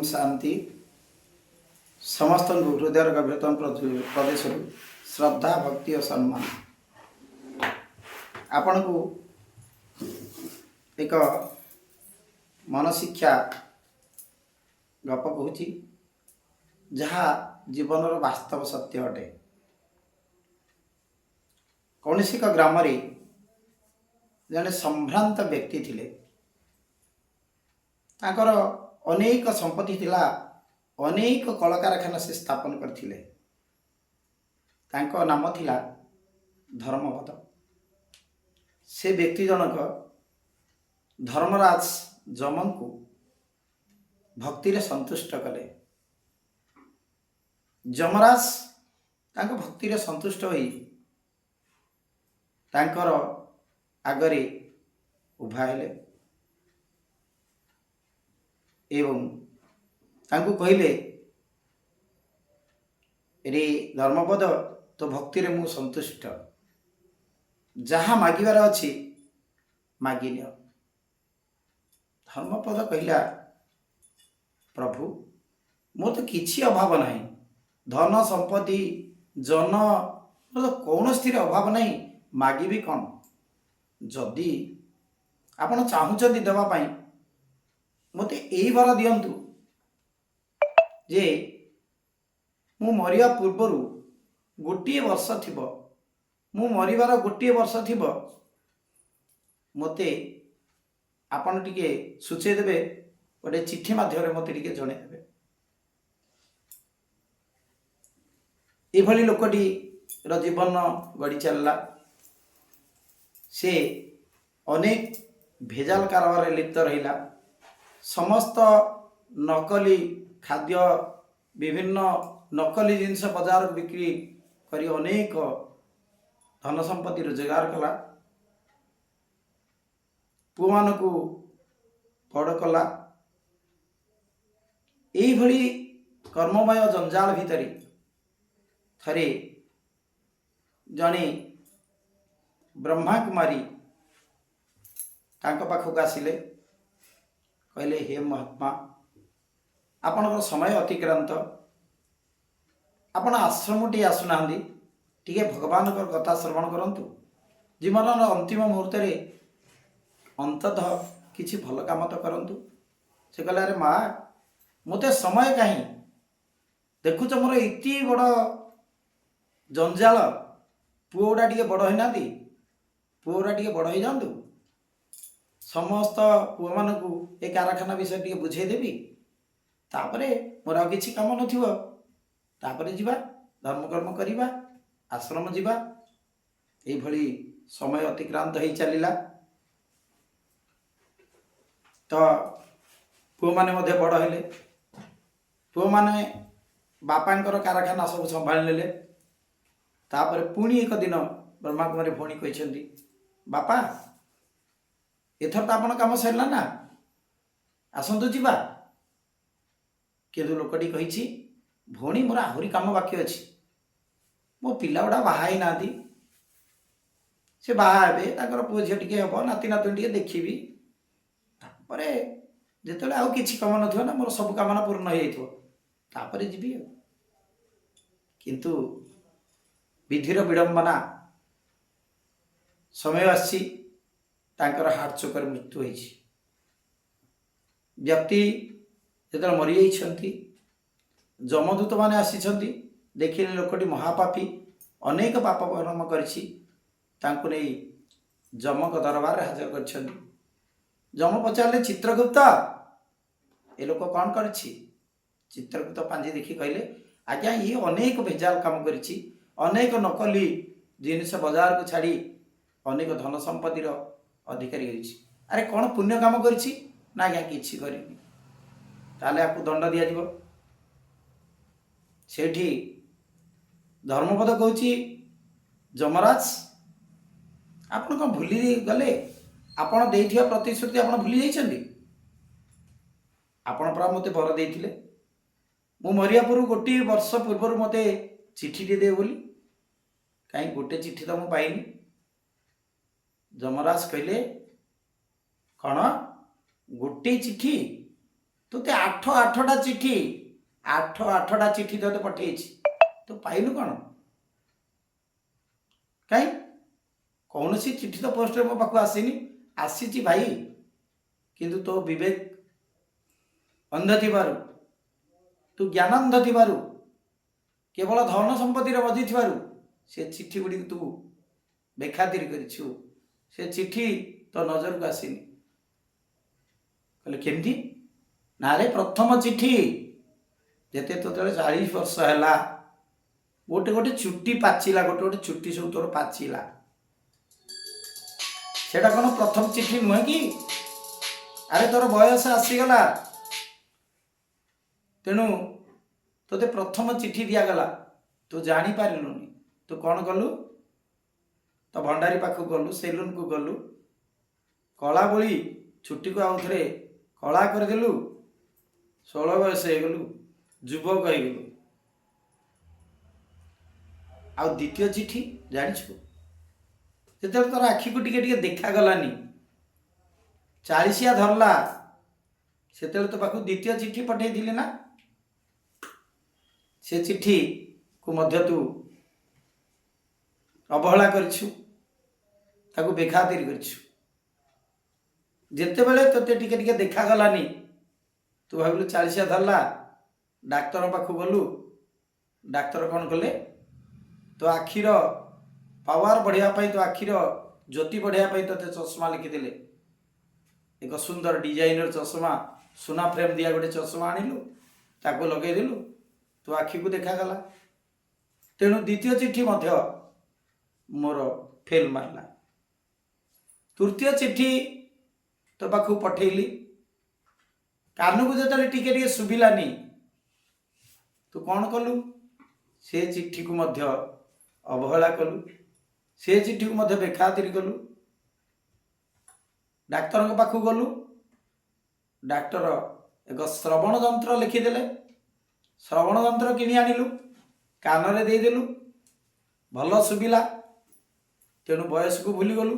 ओम शांति समस्त हृदय गभीरतम प्रदेश श्रद्धा भक्ति और सम्मान आपण को एक मन शिक्षा गप कहूँ जहाँ जीवन वास्तव सत्य अटे। कौन एक ग्राम जड़े संभ्रांत व्यक्ति थिले ताकर अनेक संपत्ति थिला, अनेक कलकारखाना से स्थापन करथिले। तांको नाम थिला धर्मपद। से व्यक्ति जनक धर्मराज जमन को भक्ति रे संतुष्ट कले। जमराज तांको भक्ति रे संतुष्ट होई तांकर आगरे उभा हेले एवं तांको कहिले रे धर्मपद तो भक्ति रे मु संतुष्ट, जहाँ मागिबार अछि मागी नियो। धर्मपद कहिला प्रभु मोर तो किछि अभाव नहीं, धन संपत्ति जन मोर तो कौन स्थिर अभाव नहीं, मागिबी कौन। जदि आपण चाहुचंदी देवा पाई मते एई वर दियंतु जे मु मरिया पूर्वरु गोटे वर्ष थिबो, मु मरिबार गोटे वर्ष थिबो, मते आपण टिके सूचे देबे, गोटे चिट्ठी माध्यम मते टिके जणे देबे। एभली लोकटी रो जीवन गड़ी चलला। से अनेक भेजाल कारबार लिप्त रहिला। समस्त नकली खाद्य विभिन्न नकली जिनस बाजार बिक्री करी अनेक धन संपत्ति रोजगार कला। पुआ मान को बड़ कला। एई भली कर्ममय जंजाल भितरी थरे जने ब्रह्मा कुमारी तांको पाखक आसिले, कहले हे महात्मा आपनकर समय अतिक्रांत, आपण आश्रम टी आसुना टिके भगवान कथा श्रवण करंतु। जीवन अंतिम मुहूर्त रे अंततः किछि भल काम तो करंतु। से कहले अरे माँ मते समय कहीं देखुच मोर इति बड़ जंजाल, पुओटा टिके बड़ होना, पुओटा टिके बड़ हो जातु, समस्त पुआ मान को ए कारखाना विषय टिके बुझे देवी, तापरे मोर आ किछि काम नथिबो, तापरे जिबा धर्म कर्म करिबा, आश्रम जिबा। एई भली समय अतिक्रांत होई चलिला। तो पुआ माने मध्ये बड़ हेले। पुआ माने बापांकर कारखाना सब संभाळ लेले। तापरे पुणी एक दिन ब्रह्मा कुमारी भौणी कहछन्ती बापा एथर तो आपण काम सरला ना, आसंतु जिबा। केदु लोकटी कहिछि भौणी मोर आहुरी काम बाकी अछि, मो पिला गुडा बाहा ही नादी, से बाहा हेबे, ताकर पुओ झियो टिके हबो, नाती नातुणी टिके देखिबी, तापरे जेतले आउ किछि काम नथिबो ना, मोर सब कामना पूर्ण हो जाइथिबो, तापरे जिबी। किंतु विधिर विडंबना समय आसी तांकर हार्ट चोकर मृत्यु होइछि। व्यक्ति जेतले मरि जाइछन्ति, जमदूत माने आसीछन्ति, देखिले लोकटी महापापी, अनेक पाप कर्म करिछि, तांको नै जमक दरबार हाजर करछन्ति। जम पचारले चित्रगुप्त ए लोक कौन करिछि। चित्रगुप्त पांजी देखि कहले आज्ञा ये अनेक भेजाल काम करिछि, अनेक नकली जिनिस बाजार को छाड़ी अनेक धन संपत्तिर अधिकारी होइछि। अरे कौन पुण्य काम करिछि ना आज्ञा किछि करिनि, ताले आपको दंड दिया जिवो। सेठी धर्मपद कहूछि जमराज आपण को भूली गले, आपण देइथिया प्रतिश्रुति आपण भूली जाइछन्ति। आपण परा मते बर देइथिले, मु मरिया पूर्व गोटे वर्ष पूर्व मते चिठी दे बोली, कहीं गोटे चिठी तो मु पाइनी। जमराज कहले कौन गोटे चिठी, ତୋତେ ଆଠଟା ଚିଠି ଆଠଟା ଚିଠି ତୋତେ ପଠେଇଛି, ତୁ ପାଇଲୁ କ'ଣ? କାହିଁ କୌଣସି ଚିଠି ତ ପୋଷ୍ଟରେ ମୋ ପାଖକୁ ଆସିନି। ଆସିଛି ଭାଇ, କିନ୍ତୁ ତୋ ବିବେକ ଅନ୍ଧ ଥିବାରୁ, ତୁ ଜ୍ଞାନାନ୍ଧ ଥିବାରୁ, କେବଳ ଧନ ସମ୍ପତ୍ତିରେ ବଜିଥିବାରୁ ସେ ଚିଠି ଗୁଡ଼ିକୁ ତୁ ବେଖାତିର କରିଛୁ। ସେ ଚିଠି ତୋ ନଜରକୁ ଆସିନି। କହିଲେ କେମିତି? ନାରେ ପ୍ରଥମ ଚିଠି ଯେତେ ତୋତେବେଳେ 40 ବର୍ଷ ହେଲା, ଗୋଟେ ଚୁଟି ପାଚିଲା, ଗୋଟେ ଚୁଟି ସବୁ ତୋର ପାଚିଲା, ସେଟା କ'ଣ ପ୍ରଥମ ଚିଠି ନୁହେଁ କି? ଆରେ ତୋର ବୟସ ଆସିଗଲା, ତେଣୁ ତୋତେ ପ୍ରଥମ ଚିଠି ଦିଆଗଲା, ତୁ ଜାଣିପାରିଲୁନି। ତୁ କ'ଣ କଲୁ? ତ ଭଣ୍ଡାରୀ ପାଖକୁ ଗଲୁ, ସେଲୁନକୁ ଗଲୁ, କଳା ବୋଳି ଚୁଟିକୁ ଆଉ ଥରେ କଳା କରିଦେଲୁ, 16 ବୟସ ହେଇଗଲୁ, ଯୁବକ ହେଇଗଲୁ। ଆଉ ଦ୍ୱିତୀୟ ଚିଠି ଜାଣିଛୁ, ଯେତେବେଳେ ତୋର ଆଖିକୁ ଟିକେ ଟିକେ ଦେଖାଗଲାନି, 40 ଧରିଲା, ସେତେବେଳେ ତୋ ପାଖକୁ ଦ୍ୱିତୀୟ ଚିଠି ପଠେଇଥିଲି ନା? ସେ ଚିଠିକୁ ମଧ୍ୟ ତୁ ଅବହେଳା କରିଛୁ, ତାକୁ ବେଖାତିର କରିଛୁ। ଯେତେବେଳେ ତୋତେ ଟିକେ ଟିକେ ଦେଖାଗଲାନି, ତୁ ଭାବିଲୁ 40 ଧରିଲା, ଡାକ୍ତର ପାଖକୁ ଗଲୁ, ଡାକ୍ତର କ'ଣ କଲେ? ତୋ ଆଖିର ପାୱାର ବଢ଼ିବା ପାଇଁ, ତୋ ଆଖିର ଜ୍ୟୋତି ବଢ଼ିବା ପାଇଁ ତୋତେ ଚଷମା ଲେଖିଦେଲେ। ଏକ ସୁନ୍ଦର ଡିଜାଇନର ଚଷମା, ସୁନା ଫ୍ରେମ୍ ଦିଆ ଗୋଟେ ଚଷମା ଆଣିଲୁ, ତାକୁ ଲଗେଇଦେଲୁ, ତୋ ଆଖିକୁ ଦେଖାଗଲା। ତେଣୁ ଦ୍ୱିତୀୟ ଚିଠି ମଧ୍ୟ ମୋର ଫେଲ୍ ମାରିଲା। ତୃତୀୟ ଚିଠି ତୋ ପାଖକୁ ପଠେଇଲି, କାନକୁ ଯେତେବେଳେ ଟିକେ ଟିକେ ଶୁଭିଲାନି, ତୁ କ'ଣ କଲୁ? ସେ ଚିଠିକୁ ମଧ୍ୟ ଅବହେଳା କଲୁ, ସେ ଚିଠିକୁ ମଧ୍ୟ ବେଖାତିର କଲୁ। ଡାକ୍ତରଙ୍କ ପାଖକୁ ଗଲୁ, ଡାକ୍ତର ଏକ ଶ୍ରବଣ ଯନ୍ତ୍ର ଲେଖିଦେଲେ, ଶ୍ରବଣ ଯନ୍ତ୍ର କିଣି ଆଣିଲୁ, କାନରେ ଦେଇଦେଲୁ, ଭଲ ଶୁଭିଲା। ତେଣୁ ବୟସକୁ ଭୁଲିଗଲୁ,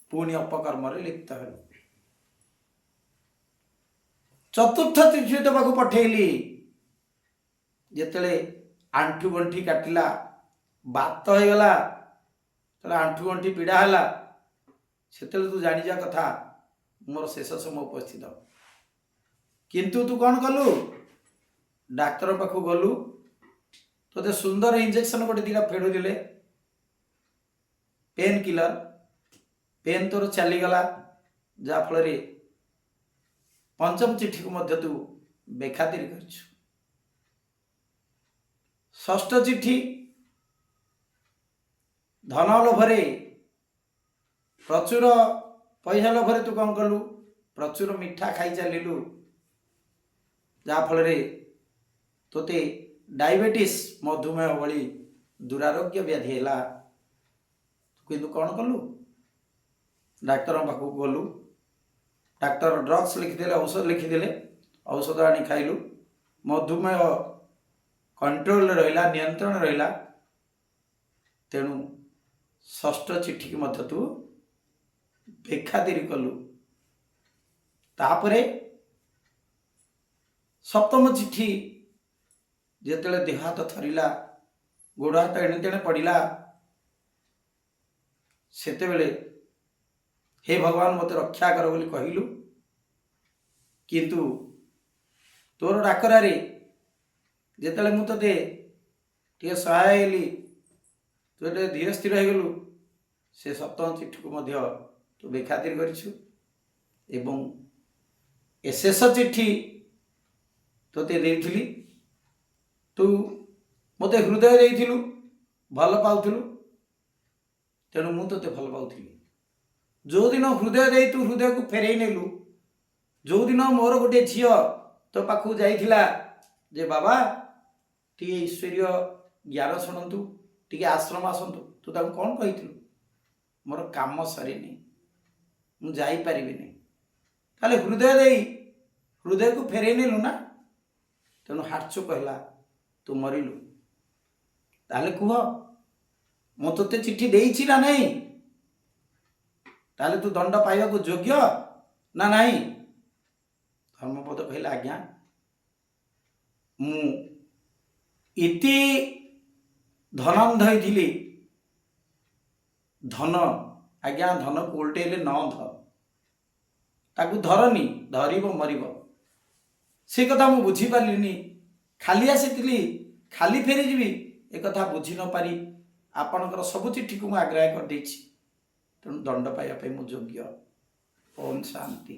ପୁଣି ଅପକର୍ମରେ ଲିପ୍ତ ହେଲୁ। ଚତୁର୍ଥ ଚିଠି ତୋ ପାଖକୁ ପଠେଇଲି, ଯେତେବେଳେ ଆଣ୍ଠୁ ଗଣ୍ଠି କାଟିଲା, ବାତ ହେଇଗଲା, ଯେତେବେଳେ ଆଣ୍ଠୁ ଗଣ୍ଠି ପୀଡ଼ା ହେଲା, ସେତେବେଳେ ତୁ ଜାଣିଯିବା କଥା ମୋର ଶେଷ ସମୟ ଉପସ୍ଥିତ। କିନ୍ତୁ ତୁ କ'ଣ କଲୁ? ଡାକ୍ତର ପାଖକୁ ଗଲୁ, ତୋତେ ସୁନ୍ଦର ଇଞ୍ଜେକ୍ସନ ଗୋଟେ ଦିଟା ଫେଡ଼ୁଥିଲେ, ପେନ୍ କିଲର, ପେନ୍ ତୋର ଚାଲିଗଲା, ଯାହାଫଳରେ ପଞ୍ଚମ ଚିଠିକୁ ମଧ୍ୟ ତୁ ବେଖାତିର କରିଛୁ। ଷଷ୍ଠ ଚିଠି, ଧନ ଲୋଭରେ, ପ୍ରଚୁର ପଇସା ଲୋଭରେ ତୁ କ'ଣ କଲୁ? ପ୍ରଚୁର ମିଠା ଖାଇ ଚାଲିଲୁ, ଯାହାଫଳରେ ତୋତେ ଡାଇବେଟିସ୍, ମଧୁମେହ ଭଳି ଦୁରାରୋଗ୍ୟ ବ୍ୟାଧି ହେଲା। କିନ୍ତୁ କ'ଣ କଲୁ? ଡାକ୍ତରଙ୍କ ପାଖକୁ ଗଲୁ, ଡାକ୍ତର ଡ୍ରଗ୍ସ ଲେଖିଦେଲେ, ଔଷଧ ଲେଖିଦେଲେ, ଔଷଧ ଆଣି ଖାଇଲୁ, ମଧୁମେହ କଣ୍ଟ୍ରୋଲରେ ରହିଲା, ନିୟନ୍ତ୍ରଣ ରହିଲା। ତେଣୁ ଷଷ୍ଠ ଚିଠିକି ମଧ୍ୟ ତୁ ବେଖାତିର କଲୁ। ତାପରେ ସପ୍ତମ ଚିଠି, ଯେତେବେଳେ ଦେହ ହାତ ଥରିଲା, ଗୋଡ଼ ହାତ ଏଣେ ତେଣେ ପଡ଼ିଲା, ସେତେବେଳେ ହେ ଭଗବାନ ମୋତେ ରକ୍ଷା କର ବୋଲି କହିଲୁ। କିନ୍ତୁ ତୋର ଡାକରାରେ ଯେତେବେଳେ ମୁଁ ତୋତେ ଟିକେ ସହାୟ ହେଲି, ତୁ ଟିକେ ଧୀର ସ୍ଥିର ହେଇଗଲୁ, ସେ ସପ୍ତମ ଚିଠିକୁ ମଧ୍ୟ ତୁ ବେଖାତିର କରିଛୁ। ଏବଂ ଏ ଶେଷ ଚିଠି ତୋତେ ଦେଇଥିଲି, ତୁ ମୋତେ ହୃଦୟ ଦେଇଥିଲୁ, ଭଲ ପାଉଥିଲୁ, ତେଣୁ ମୁଁ ତୋତେ ଭଲ ପାଉଥିଲି। ଯେଉଁଦିନ ହୃଦୟ ଦେଇ ତୁ ହୃଦୟକୁ ଫେରେଇ ନେଲୁ, ଯେଉଁଦିନ ମୋର ଗୋଟିଏ ଝିଅ ତୋ ପାଖକୁ ଯାଇଥିଲା ଯେ ବାବା ଟିକେ ଈଶ୍ୱରୀୟ ଜ୍ଞାନ ଶୁଣନ୍ତୁ, ଟିକେ ଆଶ୍ରମ ଆସନ୍ତୁ, ତୁ ତାକୁ କ'ଣ କହିଥିଲୁ? ମୋର କାମ ସରିନି, ମୁଁ ଯାଇପାରିବିନି। ତାହେଲେ ହୃଦୟ ଦେଇ ହୃଦୟକୁ ଫେରେଇ ନେଲୁ ନା? ତେଣୁ ହାର୍ଟଚୋକ୍ ହେଲା, ତୁ ମରିଲୁ। ତାହେଲେ କୁହ, ମୁଁ ତୋତେ ଚିଠି ଦେଇଛି ନା ନାହିଁ? ତାହେଲେ ତୁ ଦଣ୍ଡ ପାଇବାକୁ ଯୋଗ୍ୟ ନା ନାହିଁ? ଧର୍ମପଦ କହିଲା, ଆଜ୍ଞା ମୁଁ ଇତି ଧନାନ୍ଧ ଥିଲି ଧନ ଆଜ୍ଞା ଧନକୁ ଓଲଟେଇଲେ ନ ଧ ତାକୁ ଧରନି ଧରିବ ମରିବ ସେ କଥା ମୁଁ ବୁଝିପାରିଲିନି ଖାଲି ଆସିଥିଲି ଖାଲି ଫେରିଯିବି ଏ କଥା ବୁଝି ନ ପାରି ଆପଣଙ୍କର ସବୁ ଚିଠିକୁ ମୁଁ ଆଗ୍ରାହ୍ୟ କରିଦେଇଛି ତେଣୁ ଦଣ୍ଡ ପାଇବା ପାଇଁ ମୁଁ ଯୋଗ୍ୟ। ଓମ୍ ଶାନ୍ତି।